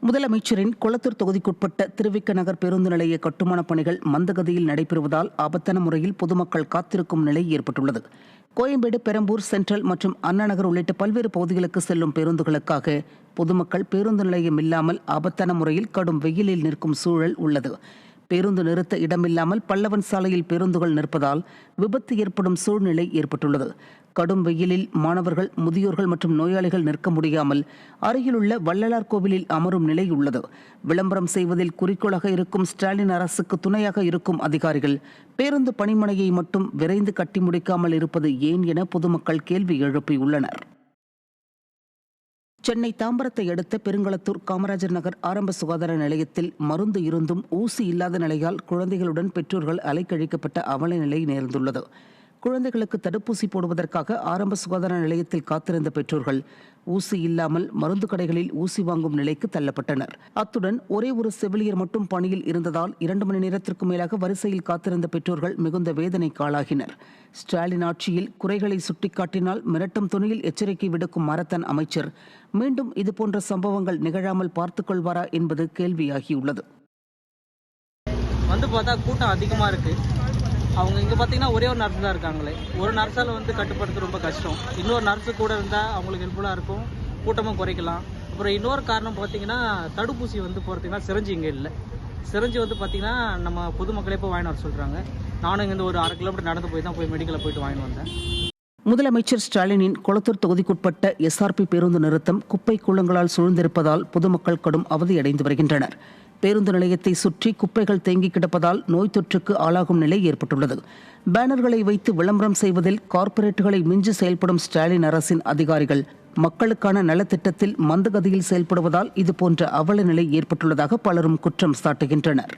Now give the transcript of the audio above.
முதலமைச்சரின் கொளத்தூர் தொகுதிக்குட்பட்ட திருவிக்க நகர் பேருந்து நிலைய கட்டுமானப் பணிகள் மந்தகதியில் நடைபெறுவதால் ஆபத்தான முறையில் பொதுமக்கள் காத்திருக்கும் நிலை ஏற்பட்டுள்ளது. கோயம்பேடு, பெரம்பூர், சென்ட்ரல் மற்றும் அண்ணா நகர் உள்ளிட்ட பல்வேறு பகுதிகளுக்கு செல்லும் பேருந்துகளுக்காக பொதுமக்கள் பேருந்து நிலையம் இல்லாமல் ஆபத்தான முறையில் கடும் வெயிலில் நிற்கும் சூழல் உள்ளது. பேருந்து நிறுத்த இடமில்லாமல் பல்லவன் சாலையில் பேருந்துகள் நிற்பதால் விபத்து ஏற்படும் சூழ்நிலை ஏற்பட்டுள்ளது. கடும் வெயிலில் மாணவர்கள், முதியோர்கள் மற்றும் நோயாளிகள் நிற்க முடியாமல் அருகிலுள்ள வள்ளலார் கோவிலில் அமரும் நிலை உள்ளது. விளம்பரம் செய்வதில் குறிக்கோளாக இருக்கும் ஸ்டாலின் அரசுக்கு துணையாக இருக்கும் அதிகாரிகள் பேருந்து பணிமனையை மட்டும் விரைந்து கட்டி முடிக்காமல் இருப்பது ஏன் என பொதுமக்கள் கேள்வி எழுப்பியுள்ளனர். சென்னை தாம்பரத்தை அடுத்த பெருங்களத்தூர் காமராஜர் நகர் ஆரம்ப சுகாதார நிலையத்தில் மருந்து இருந்தும் ஊசி இல்லாத நிலையால் குழந்தைகளுடன் பெற்றோர்கள் அலைக்கழிக்கப்பட்ட அவல நிலை நேர்ந்துள்ளது. குழந்தைகளுக்கு தடுப்பூசி போடுவதற்காக ஆரம்ப சுகாதார நிலையத்தில் காத்திருந்த பெற்றோர்கள் ஊசி இல்லாமல் மருந்து கடைகளில் ஊசி வாங்கும் நிலைக்கு தள்ளப்பட்டனர். அத்துடன் ஒரே ஒரு செவிலியர் மட்டும் பணியில் இருந்ததால் 2 மணி நேரத்திற்கு மேலாக வரிசையில் காத்திருந்த பெற்றோர்கள் மிகுந்த வேதனைக்கு ஆளாகினர். ஸ்டாலின் ஆட்சியில் குறைகளை சுட்டிக்காட்டினால் மிரட்டும் துணியில் எச்சரிக்கை விடுக்கும் மாரத்தான் அமைச்சர் மீண்டும் இதுபோன்ற சம்பவங்கள் நிகழாமல் பார்த்துக் கொள்வாரா என்பது கேள்வியாகியுள்ளது. வந்து பார்த்தா கூட்டம் அதிகமாக இருக்கு. அவங்க இங்கே பார்த்தீங்கன்னா ஒரே ஒரு நர்ஸ் தான் இருக்காங்களே. ஒரு நர்ஸால் கட்டுப்படுத்த ரொம்ப கஷ்டம். இன்னொரு நர்ஸு கூட இருந்தால் அவங்களுக்கு ஹெல்ப்ஃபுல்லாக இருக்கும், கூட்டமும் குறைக்கலாம். அப்புறம் இன்னொரு காரணம் பார்த்தீங்கன்னா தடுப்பூசி போகிறதுக்குன்னா சிரஞ்சு இங்கே இல்லை. சிரஞ்சு பார்த்தீங்கன்னா நம்ம பொதுமக்களே போய் வாங்கிட்டு வர சொல்கிறாங்க. நானும் இங்கே ஒரு 1/2 கிலோமீட்டர் நடந்து போய் மெடிக்கலில் போயிட்டு வாங்கிட்டு வந்தேன். முதலமைச்சர் ஸ்டாலினின் கொளத்தூர் தொகுதிக்குட்பட்ட எஸ்ஆர்பி பேருந்து நிறுத்தம் குப்பை கூளங்களால் சூழ்ந்திருப்பதால் பொதுமக்கள் கடும் அவதியடைந்து வருகின்றனர். பேருந்து நிலையத்தை சுற்றி குப்பைகள் தேங்கி கிடப்பதால் நோய் தொற்றுக்கு ஆளாகும் நிலை ஏற்பட்டுள்ளது. பேனர்களை வைத்து விளம்பரம் செய்வதில் கார்ப்பரேட்டுகளை மிஞ்சி செயல்படும் ஸ்டாலின் அரசின் அதிகாரிகள் மக்களுக்கான நலத்திட்டத்தில் மந்தகதியில் செயல்படுவதால் இதுபோன்ற அவல நிலை ஏற்பட்டுள்ளதாக பலரும் குற்றம் சாட்டுகின்றனர்.